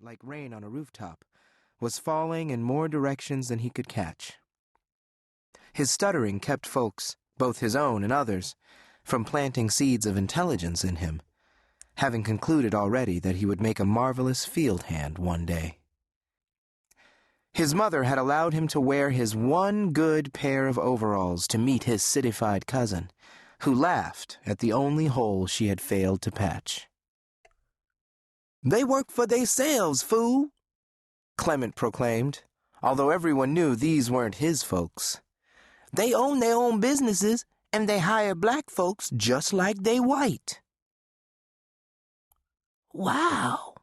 like rain on a rooftop, was falling in more directions than he could catch. His stuttering kept folks, both his own and others, from planting seeds of intelligence in him, having concluded already that he would make a marvelous field hand one day. His mother had allowed him to wear his one good pair of overalls to meet his citified cousin, who laughed at the only hole she had failed to patch. "They work for theyselves, fool," Clement proclaimed, although everyone knew these weren't his folks. "They own their own businesses, and they hire black folks just like they white." "Wow,"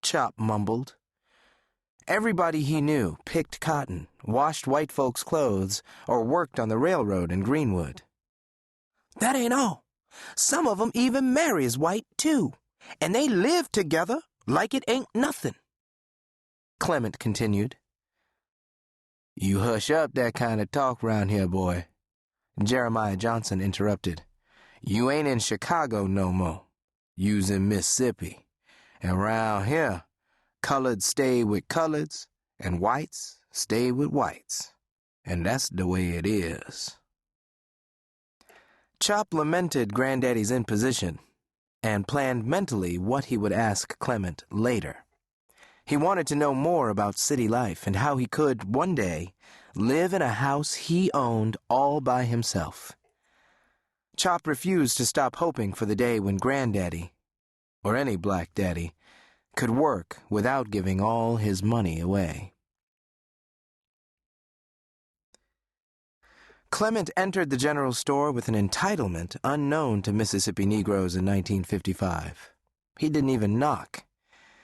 Chop mumbled. Everybody he knew picked cotton, washed white folks' clothes, or worked on the railroad in Greenwood. "That ain't all. Some of 'em even marries white, too, and they live together like it ain't nothing," Clement continued. "You hush up that kind of talk round here, boy," Jeremiah Johnson interrupted. "You ain't in Chicago no more. You's in Mississippi. And round here, coloreds stay with coloreds, and whites stay with whites. And that's the way it is." Chop lamented Granddaddy's imposition and planned mentally what he would ask Clement later. He wanted to know more about city life and how he could, one day, live in a house he owned all by himself. Chop refused to stop hoping for the day when Granddaddy, or any black daddy, could work without giving all his money away. Clement entered the general store with an entitlement unknown to Mississippi Negroes in 1955. He didn't even knock.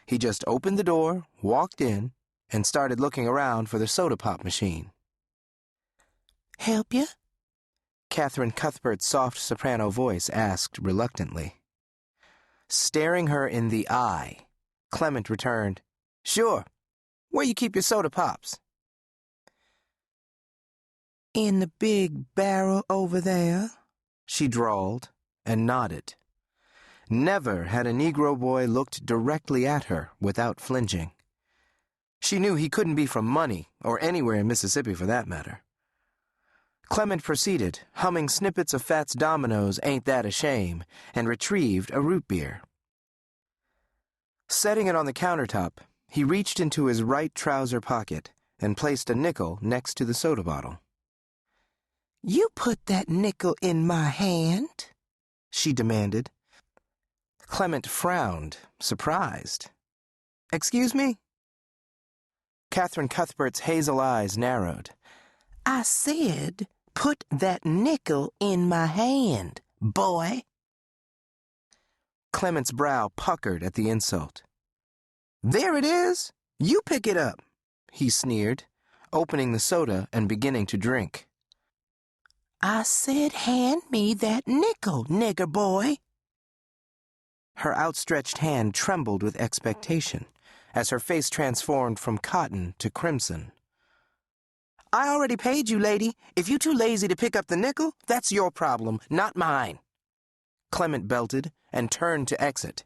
He just opened the door, walked in, and started looking around for the soda pop machine. "Help you?" Catherine Cuthbert's soft soprano voice asked reluctantly. Staring her in the eye, Clement returned, "Sure. Where you keep your soda pops?" "In the big barrel over there," she drawled, and nodded. Never had a Negro boy looked directly at her without flinching. She knew he couldn't be from Money, or anywhere in Mississippi for that matter. Clement proceeded, humming snippets of Fats Domino's Ain't That a Shame, and retrieved a root beer. Setting it on the countertop, he reached into his right trouser pocket and placed a nickel next to the soda bottle. "You put that nickel in my hand?" she demanded. Clement frowned, surprised. "Excuse me?" Catherine Cuthbert's hazel eyes narrowed. "I said, put that nickel in my hand, boy." Clement's brow puckered at the insult. "There it is. You pick it up," he sneered, opening the soda and beginning to drink. "I said hand me that nickel, nigger boy." Her outstretched hand trembled with expectation as her face transformed from cotton to crimson. "I already paid you, lady. If you too lazy to pick up the nickel, that's your problem, not mine," Clement belted and turned to exit.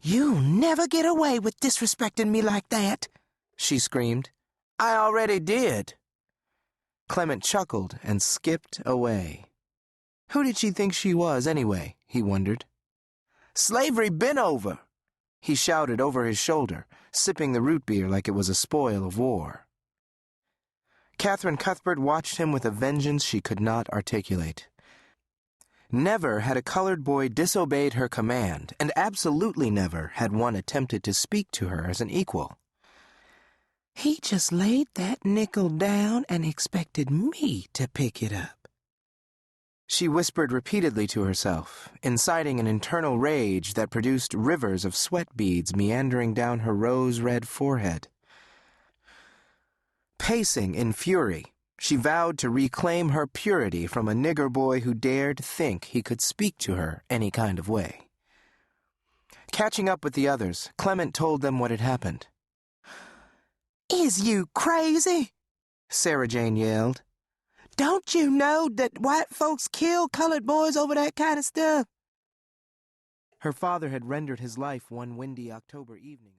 "You'll never get away with disrespecting me like that," she screamed. "I already did." Clement chuckled and skipped away. Who did she think she was, anyway, he wondered. "Slavery been over," he shouted over his shoulder, sipping the root beer like it was a spoil of war. Catherine Cuthbert watched him with a vengeance she could not articulate. Never had a colored boy disobeyed her command, and absolutely never had one attempted to speak to her as an equal. He just laid that nickel down and expected me to pick it up. She whispered repeatedly to herself, inciting an internal rage that produced rivers of sweat beads meandering down her rose-red forehead. Pacing in fury, she vowed to reclaim her purity from a nigger boy who dared think he could speak to her any kind of way. Catching up with the others, Clement told them what had happened. "Is you crazy?" Sarah Jane yelled. "Don't you know that white folks kill colored boys over that kind of stuff?" Her father had rendered his life one windy October evening.